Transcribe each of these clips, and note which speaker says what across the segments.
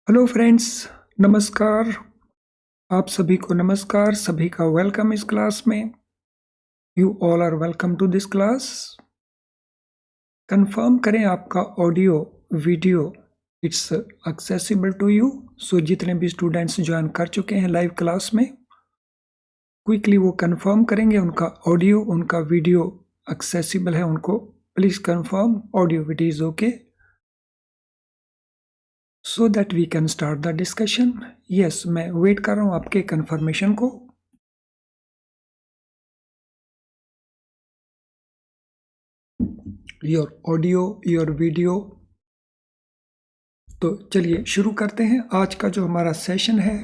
Speaker 1: Hello friends, नमस्कार। आप सभी को नमस्कार, सभी का वेलकम इस क्लास में। You all are welcome to this class. Confirm करें आपका audio, video it's accessible to you. So जितने भी स्टूडेंट्स ज्वाइन कर चुके हैं लाइव क्लास में, क्विकली वो कंफर्म करेंगे उनका ऑडियो, उनका वीडियो एक्सेसिबल है उनको। Please confirm audio video is okay, so that we can start the discussion. Yes, मैं वेट कर रहा हूँ आपके कंफर्मेशन को। Your audio, your video. तो चलिए शुरू करते हैं। आज का जो हमारा सेशन है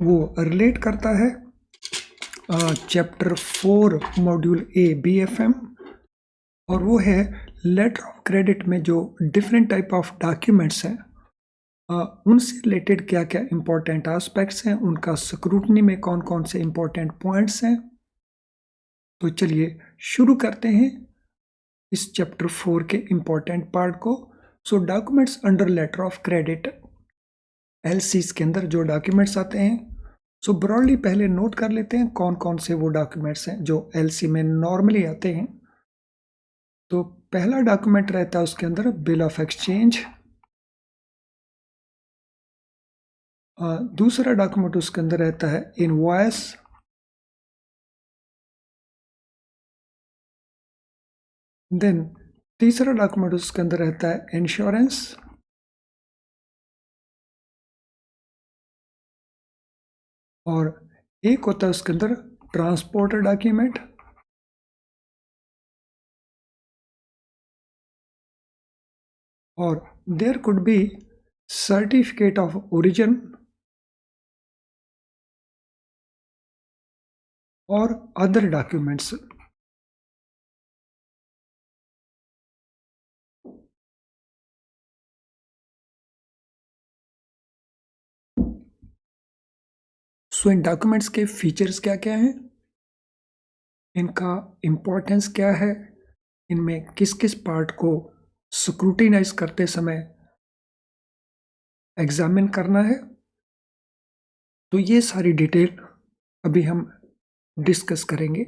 Speaker 1: वो रिलेट करता है चैप्टर 4 मॉड्यूल ए BFM, और वो है लेटर ऑफ क्रेडिट में जो डिफरेंट टाइप ऑफ डॉक्यूमेंट्स हैं उनसे रिलेटेड क्या क्या इंपॉर्टेंट एस्पेक्ट्स हैं, उनका स्क्रूटनी में कौन कौन से इंपॉर्टेंट पॉइंट्स हैं। तो चलिए शुरू करते हैं इस चैप्टर 4 के इंपॉर्टेंट पार्ट को। So documents under letter of credit, LCs के अंदर जो डॉक्यूमेंट्स आते हैं, सो ब्रॉडली पहले नोट कर लेते हैं कौन कौन से वो डॉक्यूमेंट्स हैं जो LC में नॉर्मली आते हैं। तो पहला डॉक्यूमेंट रहता है उसके अंदर बिल ऑफ एक्सचेंज। दूसरा डॉक्यूमेंट उसके अंदर रहता है इनवॉइस। देन तीसरा डॉक्यूमेंट उसके अंदर रहता है इंश्योरेंस। और एक होता है उसके अंदर ट्रांसपोर्टर डॉक्यूमेंट। और there could be certificate of origin और other documents. So in documents के फीचर्स क्या क्या हैं, इनका इम्पोर्टेंस क्या है, इनमें किस किस पार्ट को स्क्रूटिनाइज करते समय एग्जामिन करना है, तो ये सारी डिटेल अभी हम डिस्कस करेंगे।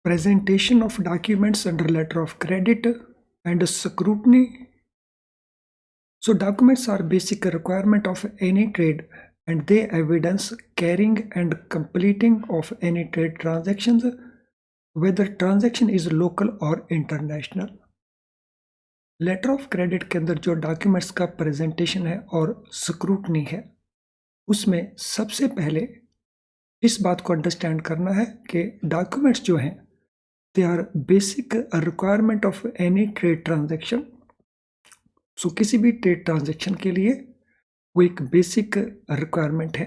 Speaker 1: Presentation of documents under letter of credit and scrutiny. So documents are basic requirement of any trade and they evidence carrying and completing of any trade transactions, whether transaction is local or international. Letter of credit के अंदर जो documents का presentation है और scrutiny है, उसमें सबसे पहले इस बात को अंडरस्टैंड करना है कि डॉक्यूमेंट्स जो हैं they are basic requirement of any trade transaction. So किसी भी ट्रेड ट्रांजैक्शन के लिए वो एक बेसिक रिक्वायरमेंट है।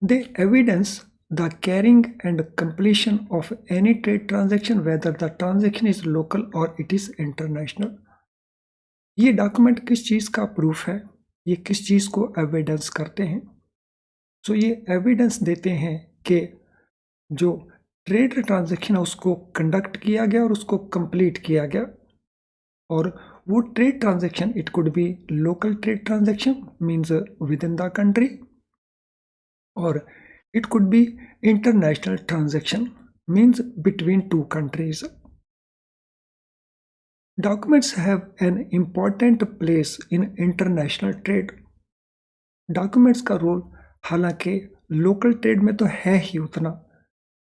Speaker 1: They evidence the carrying and completion of any trade transaction whether the transaction is local और इट इज इंटरनेशनल। ये document किस चीज़ का प्रूफ है, ये किस चीज़ को एविडेंस करते हैं। सो ये एविडेंस देते हैं कि जो ट्रेड ट्रांजैक्शन है उसको कंडक्ट किया गया और उसको कंप्लीट किया गया। और वो trade transaction, it could be local trade transaction means within the country, और it could be international transaction means between two countries. Documents have an important place in international trade. डॉक्यूमेंट्स का role हालांकि local trade में तो है ही उतना,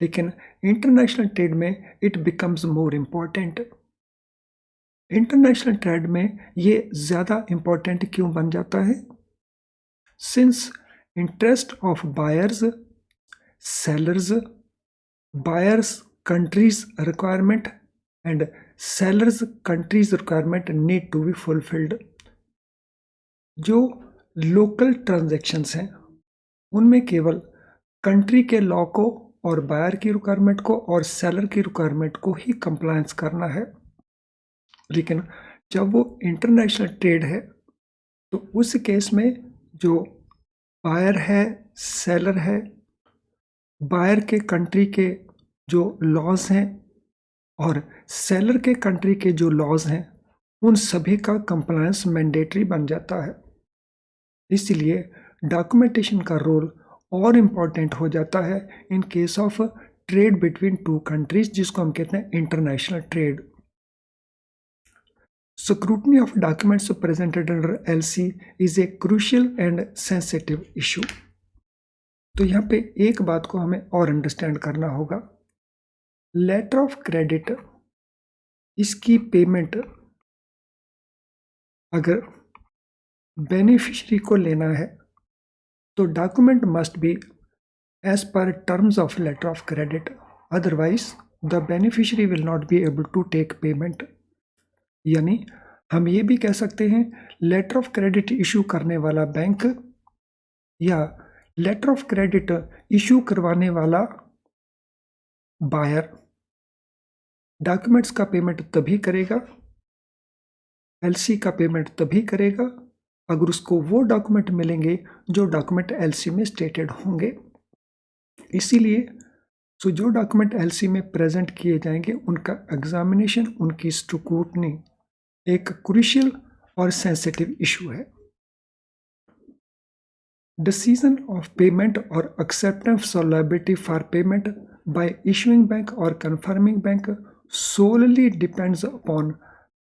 Speaker 1: लेकिन इंटरनेशनल ट्रेड में it becomes more important. International trade में ये ज़्यादा इम्पॉर्टेंट क्यों बन जाता है? Since interest of buyers, sellers, buyers countries requirement and sellers countries requirement need to be fulfilled. जो लोकल ट्रांजैक्शंस हैं उनमें केवल कंट्री के लॉ को और बायर की रिक्वायरमेंट को और सेलर की रिक्वायरमेंट को ही कंप्लायंस करना है। लेकिन जब वो इंटरनेशनल ट्रेड है तो उस केस में जो बायर है, सेलर है, बायर के कंट्री के जो लॉज हैं और सेलर के कंट्री के जो लॉज हैं, उन सभी का कंप्लायंस मैंडेटरी बन जाता है। इसलिए डॉक्यूमेंटेशन का रोल और इम्पॉर्टेंट हो जाता है इन case of trade between two countries, जिसको हम कहते हैं international trade. Scrutiny of documents presented under LC is a crucial and sensitive issue. तो यहाँ पे एक बात को हमें और अंडरस्टैंड करना होगा। लेटर ऑफ क्रेडिट, इसकी पेमेंट अगर बेनिफिशियरी को लेना है तो document must be as per terms of letter of credit, otherwise the beneficiary will not be able to take payment. यानी हम ये भी कह सकते हैं लेटर ऑफ क्रेडिट इशू करने वाला बैंक या लेटर ऑफ क्रेडिट इशू करवाने वाला बायर डॉक्यूमेंट्स का पेमेंट तभी करेगा, एलसी का पेमेंट तभी करेगा अगर उसको वो डॉक्यूमेंट मिलेंगे जो डॉक्यूमेंट एलसी में स्टेटेड होंगे। इसीलिए जो डॉक्यूमेंट एलसी में प्रेजेंट किए जाएंगे उनका एग्जामिनेशन, उनकी स्क्रूटनी एक क्रूशियल और सेंसिटिव इशू है। डिसीजन ऑफ पेमेंट और acceptance of liability for payment by issuing bank और confirming bank solely depends upon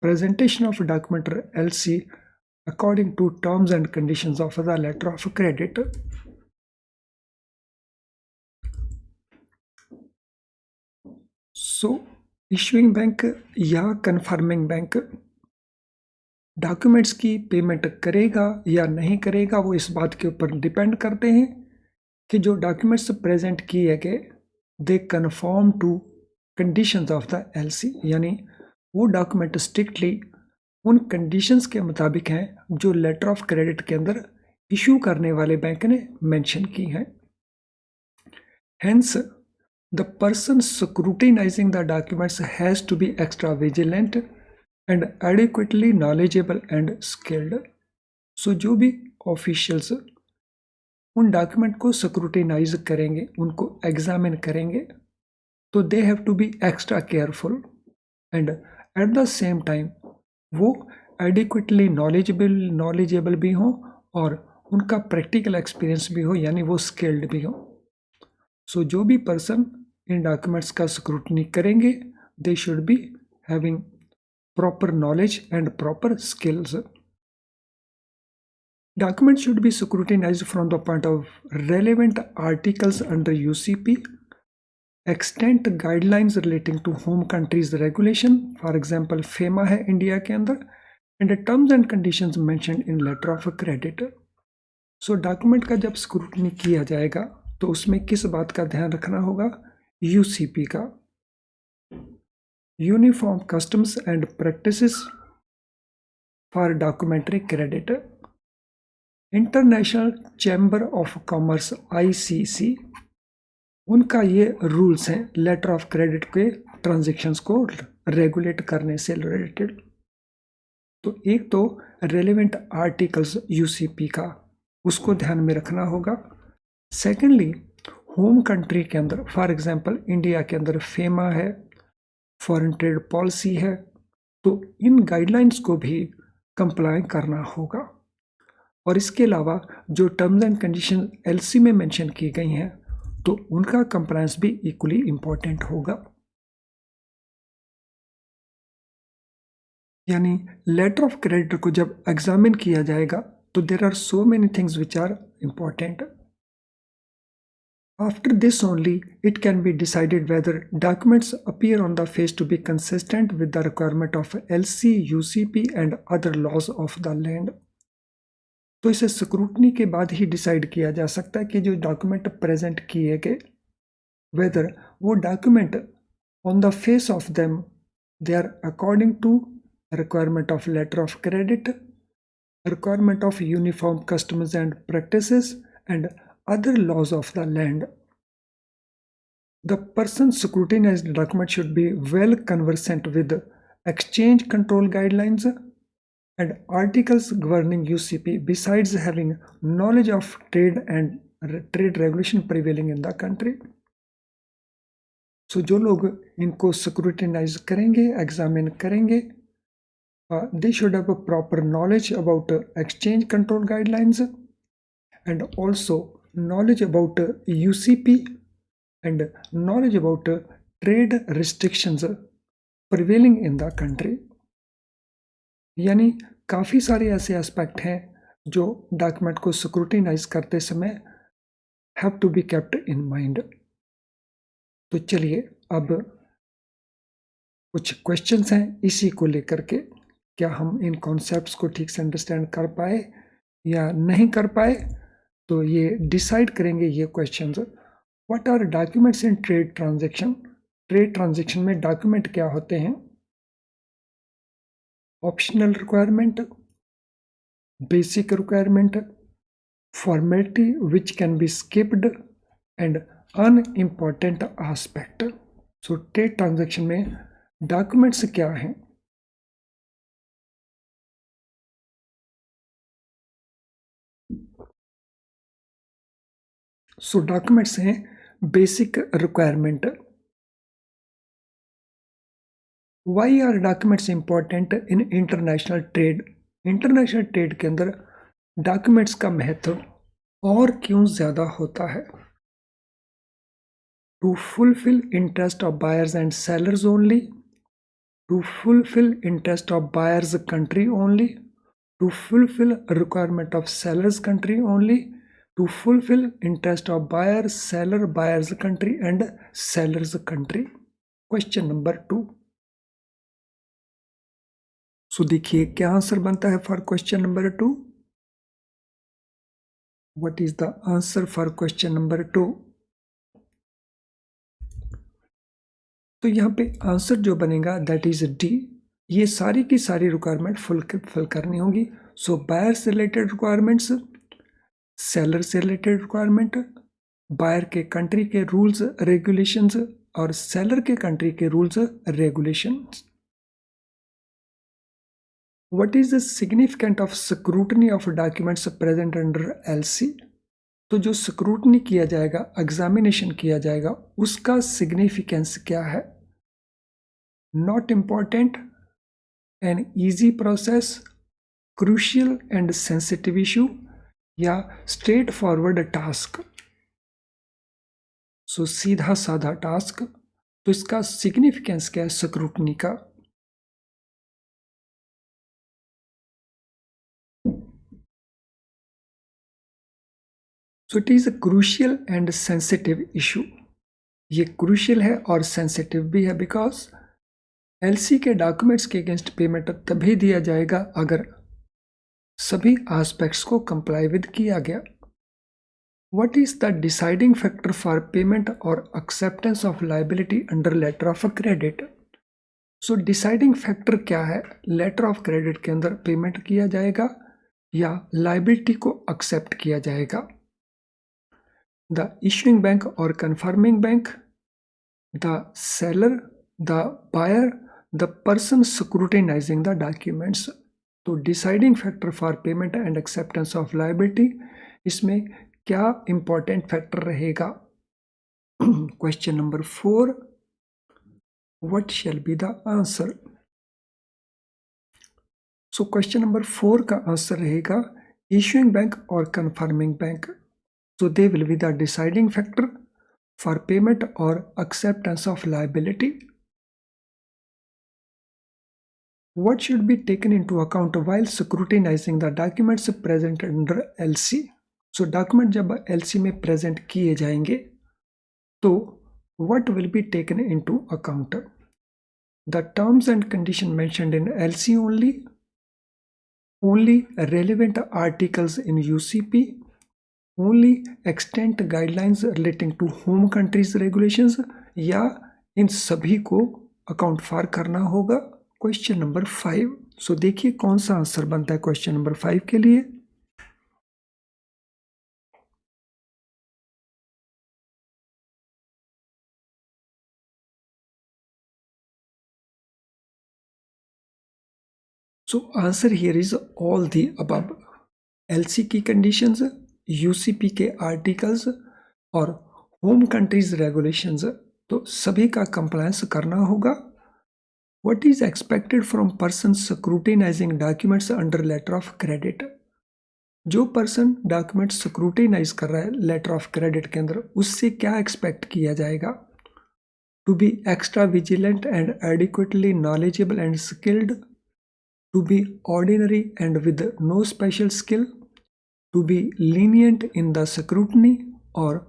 Speaker 1: presentation of document LC according to terms and conditions of the letter of credit. So issuing bank या confirming bank documents की payment करेगा या नहीं करेगा, वो इस बात के ऊपर डिपेंड करते हैं कि जो डॉक्यूमेंट्स प्रेजेंट किए गए दे confirm to conditions of the LC, यानी वो डॉक्यूमेंट स्ट्रिक्टली उन कंडीशंस के मुताबिक हैं जो लेटर ऑफ क्रेडिट के अंदर इशू करने वाले बैंक ने मेंशन की हैं। Hence, the person scrutinizing the documents has to be extra vigilant and adequately knowledgeable and skilled. So जो भी ऑफिशियल्स उन डॉक्यूमेंट को स्क्रूटिनाइज करेंगे, उनको एग्जामिन करेंगे, तो they have to be extra careful and at the same time वो adequately knowledgeable भी हों और उनका प्रैक्टिकल एक्सपीरियंस भी हो, यानी वो स्किल्ड भी हो। सो जो भी पर्सन इन डॉक्यूमेंट्स का स्क्रूटनी करेंगे they should be having proper knowledge and proper skills. Documents should be scrutinized from the point of relevant articles under UCP, extent guidelines relating to home countries regulation, for example FEMA है India के अंदर, and the terms and conditions mentioned in letter of credit. So document का जब scrutiny किया जाएगा तो उसमें किस बात का ध्यान रखना होगा? UCP का, Uniform Customs and Practices for Documentary Credit, international chamber of commerce ICC, उनका ये रूल्स हैं लेटर ऑफ क्रेडिट के ट्रांजैक्शंस को रेगुलेट करने से रिलेटेड। तो एक तो रेलेवेंट आर्टिकल्स UCP का, उसको ध्यान में रखना होगा। सेकेंडली होम कंट्री के अंदर, फॉर एग्जांपल इंडिया के अंदर फेमा है, फॉरेन ट्रेड पॉलिसी है, तो इन गाइडलाइंस को भी कंप्लाई करना होगा। और इसके अलावा जो टर्म्स एंड कंडीशन LC में मेंशन की गई हैं तो उनका कंप्लायंस भी इक्वली इंपॉर्टेंट होगा। यानी लेटर ऑफ क्रेडिट को जब एग्जामिन किया जाएगा तो there are so many things which are important. After this only, it can be decided whether documents appear on the face to be consistent with the requirement of LC, UCP and other laws of the land. तो इसे scrutiny के बाद ही decide किया जा सकता है कि जो डॉक्यूमेंट प्रेजेंट किए गए वेदर वो document on the face of them they are according to requirement of letter of credit, requirement of uniform customs and practices and other laws of the land. The person scrutinized document should be well conversant with exchange control guidelines, and articles governing UCP besides having knowledge of trade and trade regulation prevailing in the country. So जो लोग इनको scrutinize करेंगे, examine करेंगे, they should have a proper knowledge about exchange control guidelines and also knowledge about UCP and knowledge about trade restrictions prevailing in the country. यानी काफ़ी सारे ऐसे aspect हैं जो डॉक्यूमेंट को स्क्रूटिनाइज करते समय have to be kept in mind. तो चलिए अब कुछ क्वेश्चंस हैं इसी को लेकर के, क्या हम इन कॉन्सेप्ट्स को ठीक से अंडरस्टैंड कर पाए या नहीं कर पाए, तो ये डिसाइड करेंगे ये questions. What are documents in trade transaction. Trade transaction में डॉक्यूमेंट क्या होते हैं? Optional requirement, basic requirement, formality which can be skipped and unimportant aspect. So trade transaction में documents क्या हैं? So documents हैं basic requirement. Why are documents important in international trade? International trade के अंदर documents का महत्व और क्यों ज़्यादा होता है? To fulfill interest of buyers and sellers only, to fulfill interest of buyers country only, to fulfill requirement of seller's country only, to fulfill interest of buyer, seller, buyer's country and seller's country. Question number 2. So देखिए क्या answer बनता है for question number 2. What is the answer for question number 2? तो यहाँ पे answer जो बनेगा that is D. ये सारी की सारी रिक्वायरमेंट फुल करनी होगी. सो बायर से रिलेटेड रिक्वायरमेंट्स, सेलर से रिलेटेड रिक्वायरमेंट, बायर के कंट्री के रूल्स रेगुलेशंस और सेलर के कंट्री के rules regulations. What is the significant of scrutiny of documents present under LC. तो जो स्क्रूटनी किया जाएगा, एग्जामिनेशन किया जाएगा, उसका सिग्निफिकेंस क्या है? Not important, an easy process, crucial and sensitive issue या स्ट्रेट फॉरवर्ड टास्क. सो सीधा साधा टास्क. तो इसका सिग्निफिकेंस क्या है स्क्रूटनी का? So it is a crucial and sensitive issue. ये क्रूशियल है और सेंसिटिव भी है बिकॉज एलसी के डॉक्यूमेंट्स के अगेंस्ट पेमेंट तभी दिया जाएगा अगर सभी एस्पेक्ट्स को कंप्लाई विद किया गया. What is the deciding factor for payment or acceptance of liability under letter of credit? So deciding factor क्या है? लेटर ऑफ क्रेडिट के अंदर पेमेंट किया जाएगा या लाइबिलिटी को एक्सेप्ट किया जाएगा? The issuing bank or confirming bank, the seller, the buyer, the person scrutinizing the documents. तो deciding factor for payment and acceptance of liability, इसमें क्या इंपॉर्टेंट फैक्टर रहेगा? Question number 4. What shall be the answer? So question number 4 का answer रहेगा issuing bank और confirming bank. So they will be the deciding factor for payment और acceptance of liability. What should be taken into account while scrutinizing the documents present under LC? So document जब LC में present किए जाएंगे तो what will be taken into account? The terms and condition mentioned in LC only relevant articles in UCP, only extant guidelines relating to home countries regulations, या इन सभी को account for करना होगा? Question number 5. सो देखिए कौन सा आंसर बनता है क्वेश्चन नंबर 5 के लिए. So answer here is all the above. LC की conditions, UCP के articles और होम कंट्रीज रेगुलेशंस, तो सभी का कंप्लायंस करना होगा. What is expected from person scrutinizing documents under letter of credit? जो पर्सन डॉक्यूमेंट स्क्रूटिनाइज कर रहा है लेटर ऑफ क्रेडिट के अंदर, उससे क्या एक्सपेक्ट किया जाएगा? To be extra vigilant and adequately knowledgeable and skilled, to be ordinary and with no special skill, to be lenient in the scrutiny, और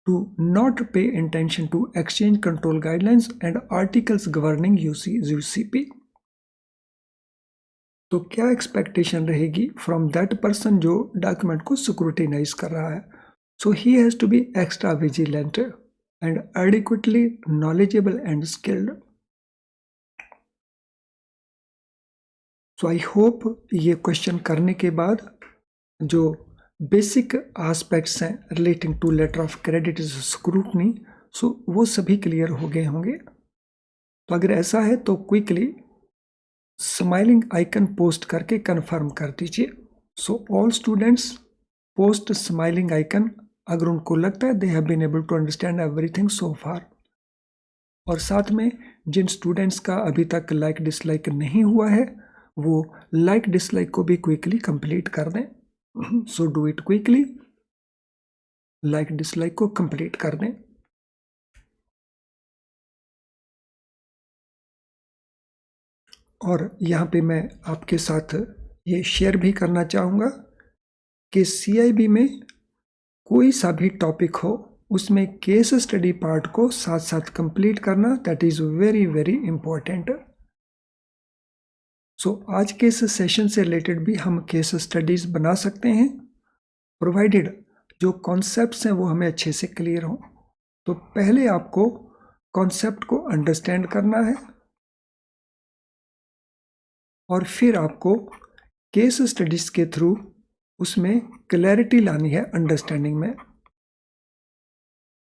Speaker 1: to not pay attention to exchange control guidelines and articles governing UCP. तो क्या expectation रहेगी from that person जो document को scrutinize कर रहा है? So he has to be extra vigilant and adequately knowledgeable and skilled. So I hope ये question करने के बाद जो बेसिक एस्पेक्ट्स हैं relating to letter of credit scrutiny, so वो सभी क्लियर हो गए होंगे. तो अगर ऐसा है तो क्विकली स्माइलिंग आइकन पोस्ट करके कंफर्म कर दीजिए. So all students post smiling icon अगर उनको लगता है they have been able to understand everything so far. और साथ में जिन स्टूडेंट्स का अभी तक लाइक डिसलाइक नहीं हुआ है वो लाइक डिसलाइक को भी क्विकली कंप्लीट कर दें. So do it quickly, like dislike को कंप्लीट कर दें. और यहाँ पे मैं आपके साथ ये शेयर भी करना चाहूँगा कि CIB में कोई सा भी टॉपिक हो उसमें केस स्टडी पार्ट को साथ साथ कंप्लीट करना, that is very very important. So आज के इस सेशन से रिलेटेड भी हम केस स्टडीज़ बना सकते हैं, प्रोवाइडेड जो कॉन्सेप्ट्स हैं वो हमें अच्छे से क्लियर हों. तो पहले आपको कॉन्सेप्ट को अंडरस्टैंड करना है और फिर आपको केस स्टडीज़ के थ्रू उसमें क्लैरिटी लानी है अंडरस्टैंडिंग में.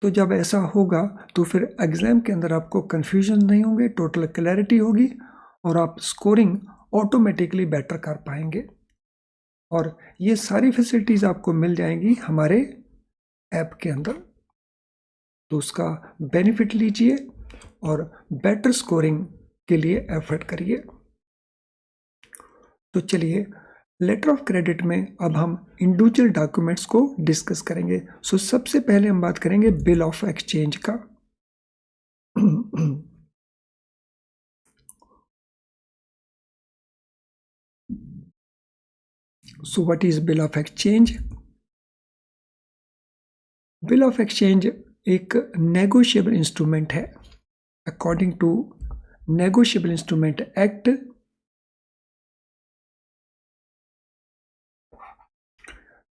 Speaker 1: तो जब ऐसा होगा तो फिर एग्ज़ाम के अंदर आपको कन्फ्यूजन नहीं होंगे, टोटल क्लैरिटी होगी और आप स्कोरिंग ऑटोमेटिकली बेटर कर पाएंगे. और ये सारी फैसिलिटीज़ आपको मिल जाएंगी हमारे ऐप के अंदर. तो उसका बेनिफिट लीजिए और बेटर स्कोरिंग के लिए एफर्ट करिए. तो चलिए लेटर ऑफ क्रेडिट में अब हम इंडिविजुअल डॉक्यूमेंट्स को डिस्कस करेंगे. सो सबसे पहले हम बात करेंगे बिल ऑफ एक्सचेंज का. So what is bill of exchange? Bill of exchange एक नेगोशिएबल इंस्ट्रूमेंट है. According to negotiable instrument act,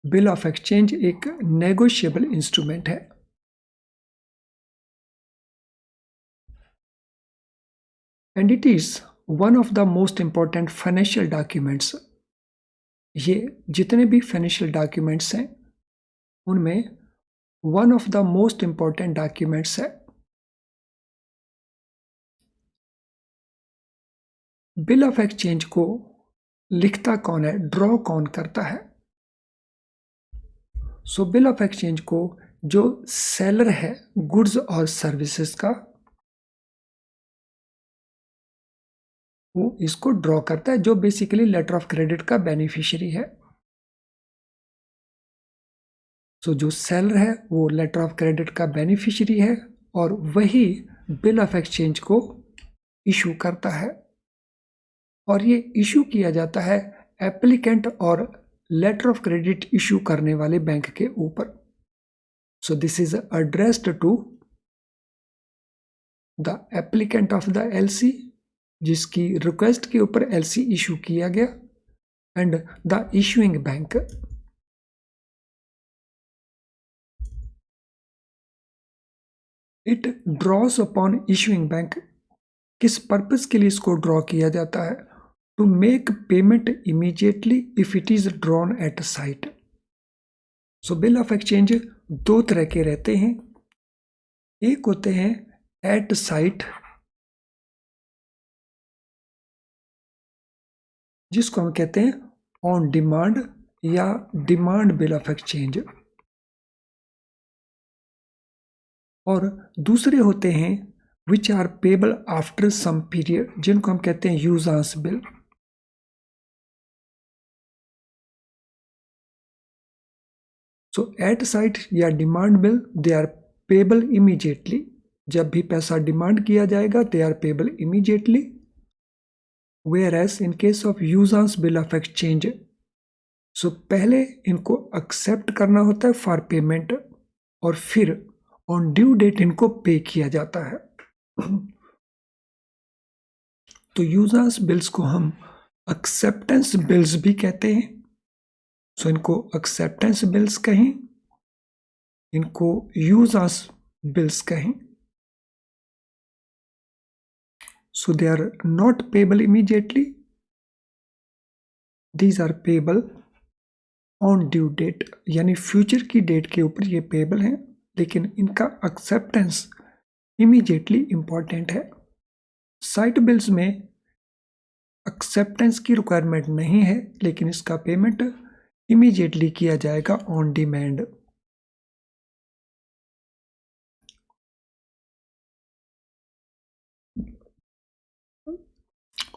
Speaker 1: bill of exchange एक नेगोशिएबल इंस्ट्रूमेंट है. And it is one of the most important financial documents. ये जितने भी financial documents हैं उनमें one of the most important documents है. बिल ऑफ एक्सचेंज को लिखता कौन है, ड्रॉ कौन करता है? सो बिल ऑफ एक्सचेंज को जो सेलर है गुड्स और सर्विसेज का, वो इसको ड्रॉ करता है, जो बेसिकली लेटर ऑफ क्रेडिट का बेनिफिशियरी है. सो जो सेलर है वो लेटर ऑफ क्रेडिट का बेनिफिशियरी है और वही बिल ऑफ एक्सचेंज को इशू करता है. और ये इशू किया जाता है एप्लीकेंट और लेटर ऑफ क्रेडिट इशू करने वाले बैंक के ऊपर. So this is addressed to the applicant of the LC, जिसकी रिक्वेस्ट के ऊपर LC इशू किया गया, and the issuing bank. It draws upon issuing bank. किस पर्पस के लिए इसको ड्रॉ किया जाता है? To make payment immediately if it is drawn at sight. So bill of exchange दो तरह के रहते हैं. एक होते हैं एट साइट जिसको हम कहते हैं ऑन डिमांड या डिमांड बिल ऑफ एक्सचेंज। और दूसरे होते हैं which are payable after some period, जिनको हम कहते हैं usance bill. So at sight या demand bill they are payable immediately, जब भी पैसा डिमांड किया जाएगा they are payable immediately. Whereas in case of usance bill of exchange, so पहले इनको एक्सेप्ट करना होता है फॉर पेमेंट और फिर ऑन ड्यू डेट इनको पे किया जाता है। तो यूजर्स बिल्स को हम एक्सेप्टेंस बिल्स भी कहते हैं। सो इनको एक्सेप्टेंस बिल्स कहें, इनको यूजर्स बिल्स कहें। So they are not payable immediately, these are payable on due date, यानी फ्यूचर की डेट के ऊपर ये पेबल हैं, लेकिन इनका एक्सेप्टेंस इमीडिएटली इंपॉर्टेंट है। साइट बिल्स में एक्सेप्टेंस की रिक्वायरमेंट नहीं है, लेकिन इसका पेमेंट इमीडिएटली किया जाएगा on demand.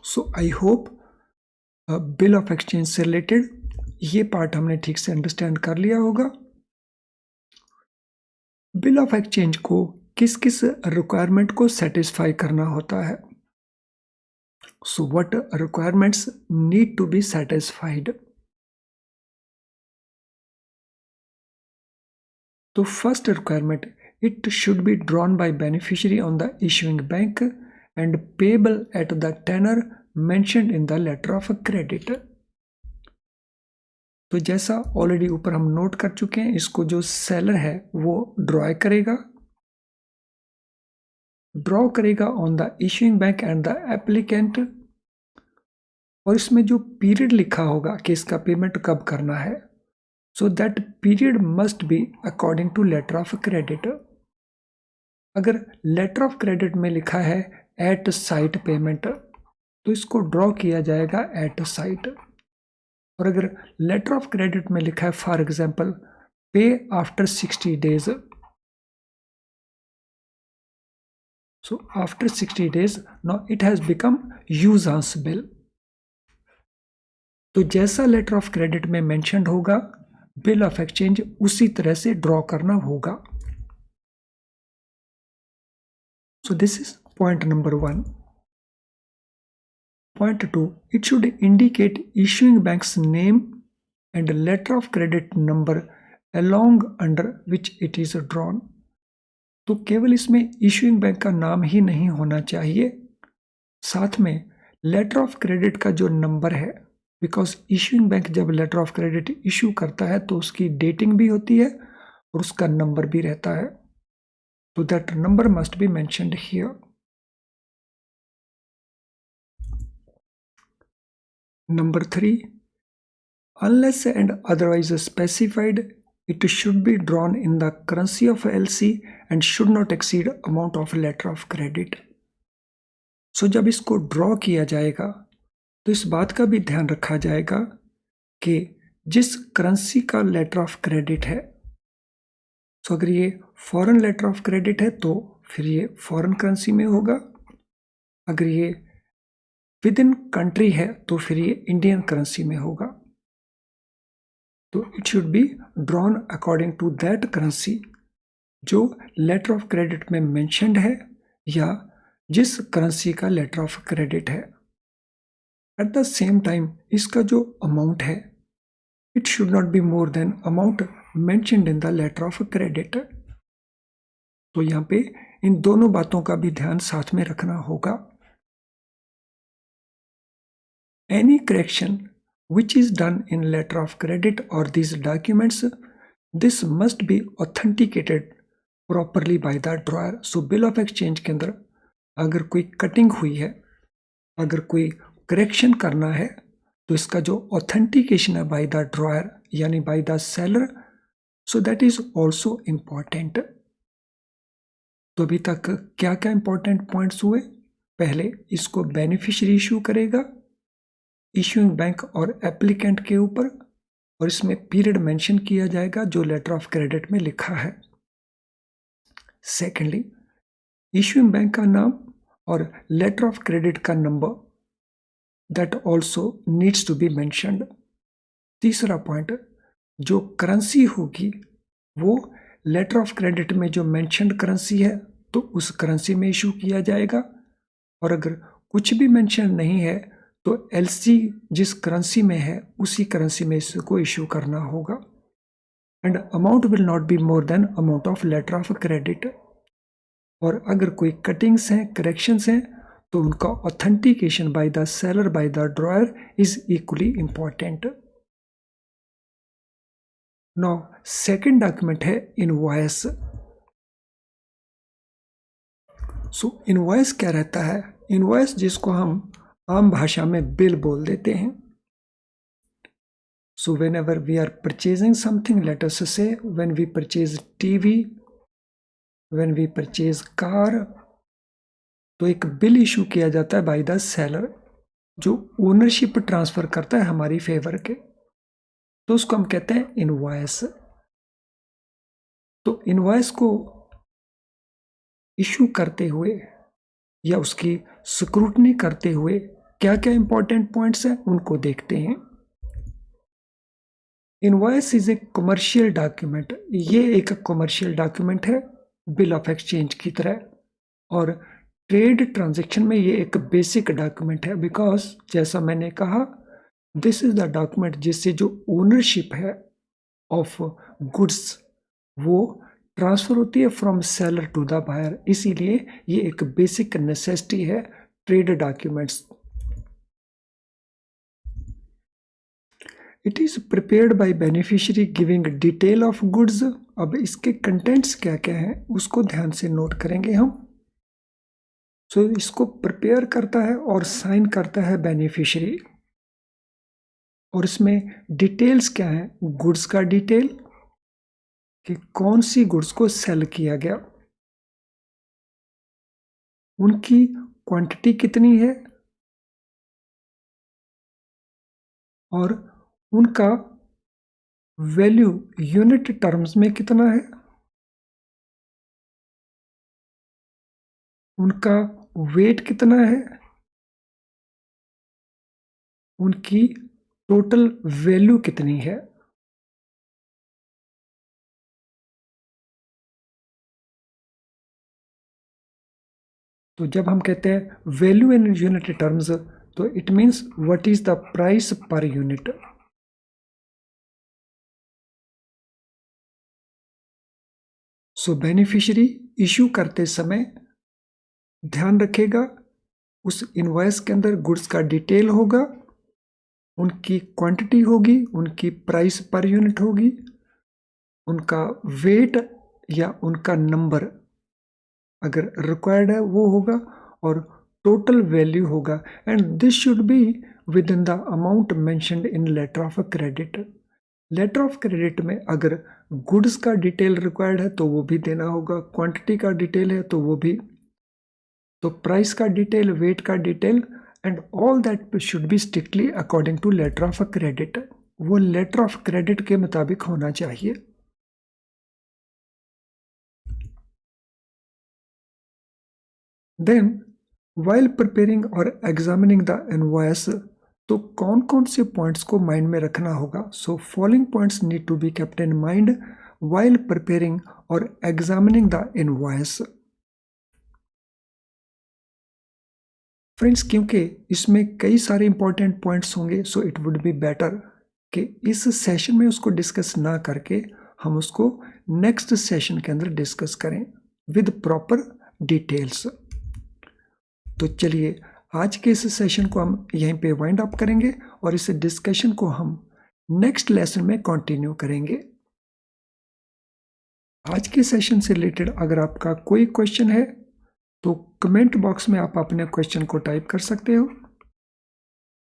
Speaker 1: So I hope bill of exchange से रिलेटेड ये पार्ट हमने ठीक से अंडरस्टैंड कर लिया होगा। बिल ऑफ एक्सचेंज को किस किस रिक्वायरमेंट को सेटिस्फाई करना होता है। So what requirements need to be satisfied. तो first requirement, it should be drawn by beneficiary on the issuing bank and payable at the tenor mentioned in the letter of credit। तो जैसा already ऊपर हम note कर चुके हैं, इसको जो सेलर है वो ड्रॉ करेगा on the issuing bank and the applicant, और इसमें जो पीरियड लिखा होगा कि इसका पेमेंट कब करना है, so that period must be according to letter of credit. अगर लेटर ऑफ क्रेडिट में लिखा है एट साइट पेमेंट, तो इसको ड्रॉ किया जाएगा एट साइट। और अगर लेटर ऑफ क्रेडिट में लिखा है for example pay after 60 days, so after 60 days now it has become usance bill. तो जैसा लेटर ऑफ क्रेडिट में मेंशन्ड होगा, बिल ऑफ एक्सचेंज उसी तरह से ड्रॉ करना होगा। So this is point number 1. Point 2, it should indicate issuing bank's name and letter of credit number along under which it is drawn। तो केवल इसमें issuing बैंक का नाम ही नहीं होना चाहिए, साथ में लेटर ऑफ क्रेडिट का जो नंबर है, बिकॉज issuing बैंक जब लेटर ऑफ क्रेडिट इशू करता है तो उसकी डेटिंग भी होती है और उसका नंबर भी रहता है, so that number must be mentioned here। Number 3, unless and otherwise specified, it should be drawn in the currency of LC and should not exceed amount of letter of credit। So जब इसको draw किया जाएगा तो इस बात का भी ध्यान रखा जाएगा कि जिस करेंसी का लेटर ऑफ क्रेडिट है, सो अगर ये फॉरेन लेटर ऑफ क्रेडिट है तो फिर ये फॉरेन करेंसी में होगा, अगर ये विद इन कंट्री है तो फिर ये इंडियन करेंसी में होगा। तो it should be drawn according to that currency जो लेटर ऑफ क्रेडिट में मेंशन्ड है या जिस करेंसी का लेटर ऑफ क्रेडिट है। एट द सेम टाइम इसका जो अमाउंट है, it should not be more than amount mentioned in the letter of credit. तो यहाँ पे इन दोनों बातों का भी ध्यान साथ में रखना होगा। Any correction which is done in letter of credit or these documents, this must be authenticated properly by the drawer। so bill of exchange के अंदर अगर कोई कटिंग हुई है, अगर कोई करेक्शन करना है, तो इसका जो ऑथेंटिकेशन है बाय द ड्रॉयर यानी bye the seller, so that is also important. तो अभी तक क्या क्या इंपॉर्टेंट पॉइंट्स हुए? पहले इसको बेनिफिशियरी इशू करेगा, इशूइंग बैंक और एप्लीकेंट के ऊपर, और इसमें पीरियड मेंशन किया जाएगा जो लेटर ऑफ क्रेडिट में लिखा है। सेकेंडली, इशूइंग बैंक का नाम और लेटर ऑफ क्रेडिट का number that also needs to be mentioned. तीसरा पॉइंट, जो करेंसी होगी वो लेटर ऑफ क्रेडिट में जो मेंशन्ड करेंसी है तो उस करेंसी में इशू किया जाएगा, और अगर कुछ भी मेंशन नहीं है तो एलसी जिस करेंसी में है उसी करेंसी में इसको इशू करना होगा। And amount will not be more than amount of letter of credit. और अगर कोई कटिंग्स हैं, करेक्शंस हैं, तो उनका authentication by the seller by the drawer is equally important. Now second document है इनवॉइस। सो इनवॉइस क्या रहता है? इनवॉइस जिसको हम आम भाषा में बिल बोल देते हैं। So whenever we are purchasing something, let us say when we purchase TV, when we purchase car, तो एक बिल इशू किया जाता है बाय द सेलर जो ओनरशिप ट्रांसफर करता है हमारी फेवर के, तो उसको हम कहते हैं इनवॉइस। तो इनवॉइस को इशू करते हुए या उसकी स्क्रूटनी करते हुए क्या क्या इंपॉर्टेंट पॉइंट्स हैं उनको देखते हैं। Invoice is a commercial document. ये एक कमर्शियल डॉक्यूमेंट है बिल ऑफ एक्सचेंज की तरह, और ट्रेड ट्रांजैक्शन में ये एक बेसिक डॉक्यूमेंट है, बिकॉज जैसा मैंने कहा दिस इज द डॉक्यूमेंट जिससे जो ओनरशिप है ऑफ गुड्स वो ट्रांसफर होती है from seller to the buyer, इसीलिए ये एक बेसिक नेसेसिटी है trade documents. It is prepared by beneficiary giving detail of goods. अब इसके कंटेंट्स क्या क्या हैं उसको ध्यान से नोट करेंगे हम। सो इसको प्रिपेयर करता है और साइन करता है बेनिफिशियरी, और इसमें डिटेल्स क्या है? गुड्स का डिटेल कि कौन सी गुड्स को सेल किया गया, उनकी क्वांटिटी कितनी है, और उनका वैल्यू यूनिट टर्म्स में कितना है, उनका वेट कितना है, उनकी टोटल वैल्यू कितनी है। तो जब हम कहते हैं वैल्यू इन यूनिट टर्म्स, तो it means what is the price per unit. So beneficiary issue करते समय ध्यान रखेगा उस इनवॉइस के अंदर गुड्स का डिटेल होगा, उनकी क्वांटिटी होगी, उनकी प्राइस पर यूनिट होगी, उनका वेट या उनका नंबर अगर रिक्वायर्ड है वो होगा, और टोटल वैल्यू होगा। And this should be within the amount mentioned in letter of credit. Letter of credit में अगर गुड्स का डिटेल रिक्वायर्ड है तो वो भी देना होगा, क्वांटिटी का डिटेल है तो वो भी, तो प्राइस का डिटेल, वेट का detail, and all that should be strictly according to letter of credit. वो लेटर ऑफ क्रेडिट के मुताबिक होना चाहिए। देन while preparing और एग्जामिनिंग द इनवॉइस, तो कौन कौन से पॉइंट्स को माइंड में रखना होगा? So following points need to be kept in mind while preparing और एग्जामिनिंग द इनवॉइस। फ्रेंड्स, क्योंकि इसमें कई सारे इंपॉर्टेंट पॉइंट्स होंगे, so it would be better कि इस सेशन में उसको डिस्कस ना करके हम उसको नेक्स्ट सेशन के अंदर डिस्कस करें विद प्रॉपर डिटेल्स। तो चलिए आज के इस सेशन को हम यहीं पे वाइंड अप करेंगे और इस डिस्कशन को हम नेक्स्ट लेसन में कंटिन्यू करेंगे। आज के सेशन से रिलेटेड अगर आपका कोई क्वेश्चन है तो कमेंट बॉक्स में आप अपने क्वेश्चन को टाइप कर सकते हो।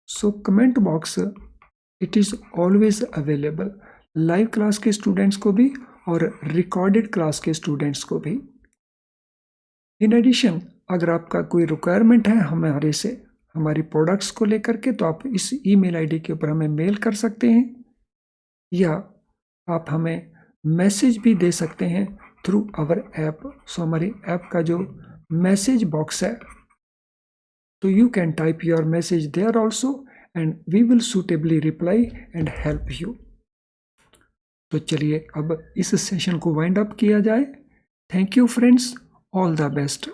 Speaker 1: So comment box it is always available, live class के स्टूडेंट्स को भी और रिकॉर्डेड क्लास के स्टूडेंट्स को भी। इन एडिशन अगर आपका कोई रिक्वायरमेंट है हमारे से, हमारी प्रोडक्ट्स को लेकर के, तो आप इस ईमेल आईडी के ऊपर हमें मेल कर सकते हैं, या आप हमें मैसेज भी दे सकते हैं थ्रू आवर ऐप। सो हमारी ऐप का जो मैसेज बॉक्स है, तो you can type your message there also and we will suitably reply and help you. तो चलिए अब इस सेशन को वाइंड अप किया जाए। Thank you friends, all the best.